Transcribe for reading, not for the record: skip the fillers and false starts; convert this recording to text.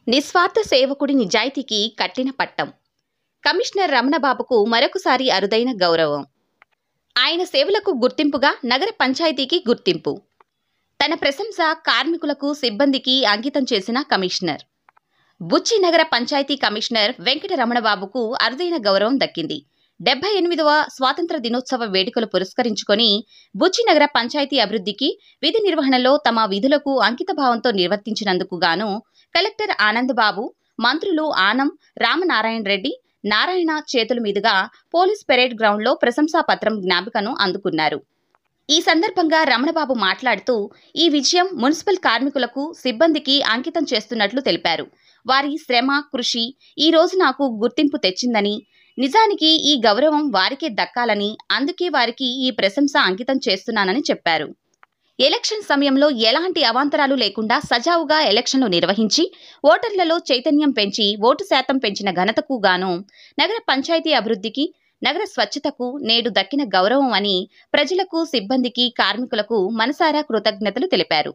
నిస్వార్థ సేవకుడి నిజాయితీకి కట్టిన పట్టం. కమిషనర్ రమణబాబుకు మరొకసారి అరుదైన గౌరవం. ఆయన సేవలకు గుర్తింపుగా నగర పంచాయతీకి గుర్తింపు. తన ప్రశంస కార్మికులకు, సిబ్బందికి అంకితం చేసిన కమిషనర్. బుచ్చి నగర పంచాయతీ కమిషనర్ వెంకట రమణబాబుకు అరుదైన గౌరవం దక్కింది. 78వ స్వాతంత్ర దినోత్సవ వేడుకలు పురస్కరించుకొని బుచ్చి నగర పంచాయతీ అభివృద్ధికి, విధి నిర్వహణలో తమ విధులకు అంకితభావంతో నిర్వర్తించినందుకు గాను కలెక్టర్ ఆనందబాబు, మంత్రులు ఆనం రామనారాయణ రెడ్డి, నారాయణ చేతుల మీదుగా పోలీస్ పెరేడ్ గ్రౌండ్లో ప్రశంసా పత్రం జ్ఞాపికను అందుకున్నారు. ఈ సందర్భంగా రమణబాబు మాట్లాడుతూ ఈ విజయం మున్సిపల్ కార్మికులకు, సిబ్బందికి అంకితం చేస్తున్నట్లు తెలిపారు. వారి శ్రమ, కృషి ఈ రోజు నాకు గుర్తింపు తెచ్చిందని, నిజానికి ఈ గౌరవం వారికే దక్కాలని, అందుకే వారికి ఈ ప్రశంస అంకితం చేస్తున్నానని చెప్పారు. ఎలక్షన్ సమయంలో ఎలాంటి అవాంతరాలు లేకుండా సజావుగా ఎలక్షన్లు నిర్వహించి ఓటర్లలో చైతన్యం పెంచి ఓటు శాతం పెంచిన ఘనతకు గాను నగర పంచాయతీ అభివృద్ధికి, నగర స్వచ్ఛతకు నేడు దక్కిన గౌరవం అని ప్రజలకు, సిబ్బందికి, కార్మికులకు మనసారా కృతజ్ఞతలు తెలిపారు.